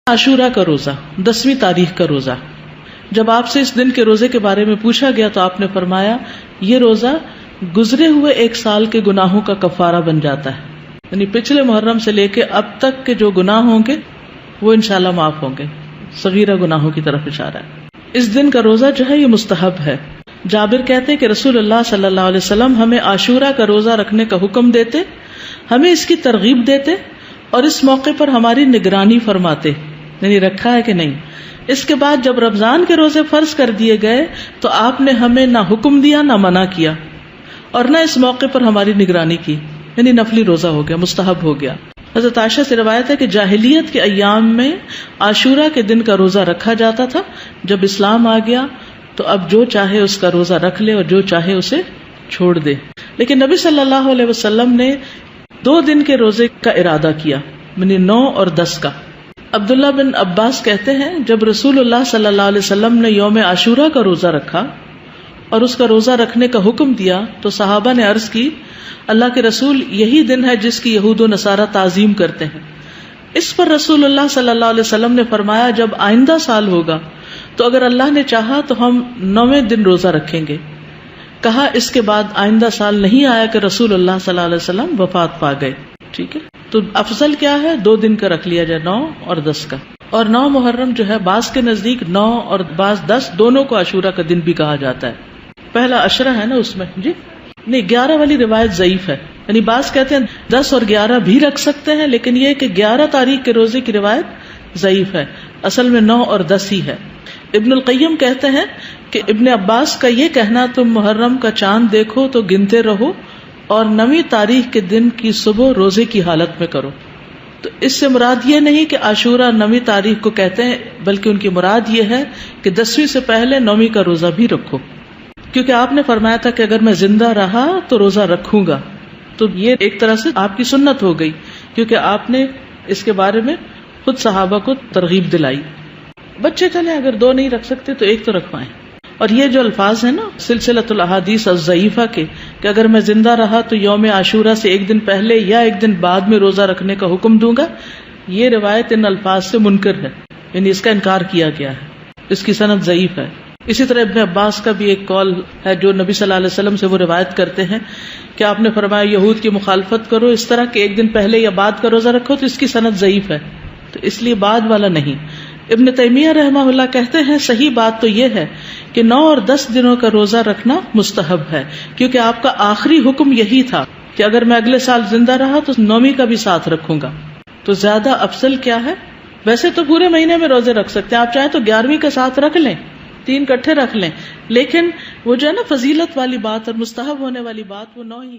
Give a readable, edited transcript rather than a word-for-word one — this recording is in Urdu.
عاشورہ کا روزہ 10ویں تاریخ کا روزہ، جب آپ سے اس دن کے روزے کے بارے میں پوچھا گیا تو آپ نے فرمایا یہ روزہ گزرے ہوئے 1 سال کے گناہوں کا کفارہ بن جاتا ہے، یعنی پچھلے محرم سے لے کے اب تک کے جو گناہ ہوں گے وہ انشاءاللہ معاف ہوں گے، صغیرہ گناہوں کی طرف اشارہ ہے۔ اس دن کا روزہ جو ہے یہ مستحب ہے۔ جابر کہتے ہیں کہ رسول اللہ صلی اللہ علیہ وسلم ہمیں عاشورہ کا روزہ رکھنے کا حکم دیتے، ہمیں اس کی ترغیب دیتے اور اس موقع پر ہماری نگرانی فرماتے، یعنی رکھا ہے کہ نہیں۔ اس کے بعد جب رمضان کے روزے فرض کر دیے گئے تو آپ نے ہمیں نہ حکم دیا نہ منع کیا اور نہ اس موقع پر ہماری نگرانی کی، یعنی نفلی روزہ ہو گیا، مستحب ہو گیا۔ حضرت عائشہ سے روایت ہے کہ جاہلیت کے ایام میں عاشورہ کے دن کا روزہ رکھا جاتا تھا، جب اسلام آ گیا تو اب جو چاہے اس کا روزہ رکھ لے اور جو چاہے اسے چھوڑ دے، لیکن نبی صلی اللہ علیہ وسلم نے 2 دن کے روزے کا ارادہ کیا، یعنی 9 اور 10 کا۔ عبداللہ بن عباس کہتے ہیں جب رسول اللہ صلی اللہ علیہ وسلم نے یوم عاشورہ کا روزہ رکھا اور اس کا روزہ رکھنے کا حکم دیا تو صحابہ نے عرض کی اللہ کے رسول یہی دن ہے جس کی یہود و نصارہ تعظیم کرتے ہیں۔ اس پر رسول اللہ صلی اللہ علیہ وسلم نے فرمایا جب آئندہ سال ہوگا تو اگر اللہ نے چاہا تو ہم 9ویں دن روزہ رکھیں گے۔ کہا اس کے بعد آئندہ سال نہیں آیا کہ رسول اللہ صلی اللہ علیہ وسلم وفات پا گئے۔ ٹھیک ہے، تو افضل کیا ہے 2 دن کا رکھ لیا جائے، 9 اور 10 کا۔ اور 9 محرم جو ہے بعض کے نزدیک 9 اور بعض 10 دونوں کو عاشورہ کا دن بھی کہا جاتا ہے۔ پہلا عشرہ ہے نا اس میں، جی نہیں 11 والی روایت ضعیف ہے، یعنی بعض کہتے ہیں 10 اور 11 بھی رکھ سکتے ہیں، لیکن یہ کہ 11 تاریخ کے روزے کی روایت ضعیف ہے، اصل میں 9 اور 10 ہی ہے۔ ابن القیم کہتے ہیں کہ ابن عباس کا یہ کہنا تم محرم کا چاند دیکھو تو گنتے رہو اور 9ویں تاریخ کے دن کی صبح روزے کی حالت میں کرو، تو اس سے مراد یہ نہیں کہ عاشورہ 9ویں تاریخ کو کہتے ہیں، بلکہ ان کی مراد یہ ہے کہ 10ویں سے پہلے 9ویں کا روزہ بھی رکھو، کیونکہ آپ نے فرمایا تھا کہ اگر میں زندہ رہا تو روزہ رکھوں گا، تو یہ ایک طرح سے آپ کی سنت ہو گئی، کیونکہ آپ نے اس کے بارے میں خود صحابہ کو ترغیب دلائی۔ بچے چلیں اگر 2 نہیں رکھ سکتے تو 1 تو رکھوائیں۔ اور یہ جو الفاظ ہیں نا سلسلۃ الاحادیث الضعیفہ کے کہ اگر میں زندہ رہا تو یوم عاشورہ سے 1 دن پہلے یا 1 دن بعد میں روزہ رکھنے کا حکم دوں گا، یہ روایت ان الفاظ سے منکر ہے، یعنی اس کا انکار کیا گیا ہے، اس کی سند ضعیف ہے۔ اسی طرح ابن عباس کا بھی ایک قول ہے جو نبی صلی اللہ علیہ وسلم سے وہ روایت کرتے ہیں کہ آپ نے فرمایا یہود کی مخالفت کرو اس طرح کہ 1 دن پہلے یا بعد کا روزہ رکھو، تو اس کی سند ضعیف ہے، تو اس لیے بعد والا نہیں۔ ابن تیمیہ رحمہ اللہ کہتے ہیں صحیح بات تو یہ ہے کہ 9 اور 10 دنوں کا روزہ رکھنا مستحب ہے، کیونکہ آپ کا آخری حکم یہی تھا کہ اگر میں اگلے سال زندہ رہا تو 9ویں کا بھی ساتھ رکھوں گا، تو زیادہ افضل کیا ہے؟ ویسے تو پورے مہینے میں روزے رکھ سکتے ہیں، آپ چاہیں تو 11ویں کا ساتھ رکھ لیں، 3 اکٹھے رکھ لیں، لیکن وہ جو ہے نا فضیلت والی بات اور مستحب ہونے والی بات وہ 9 ہی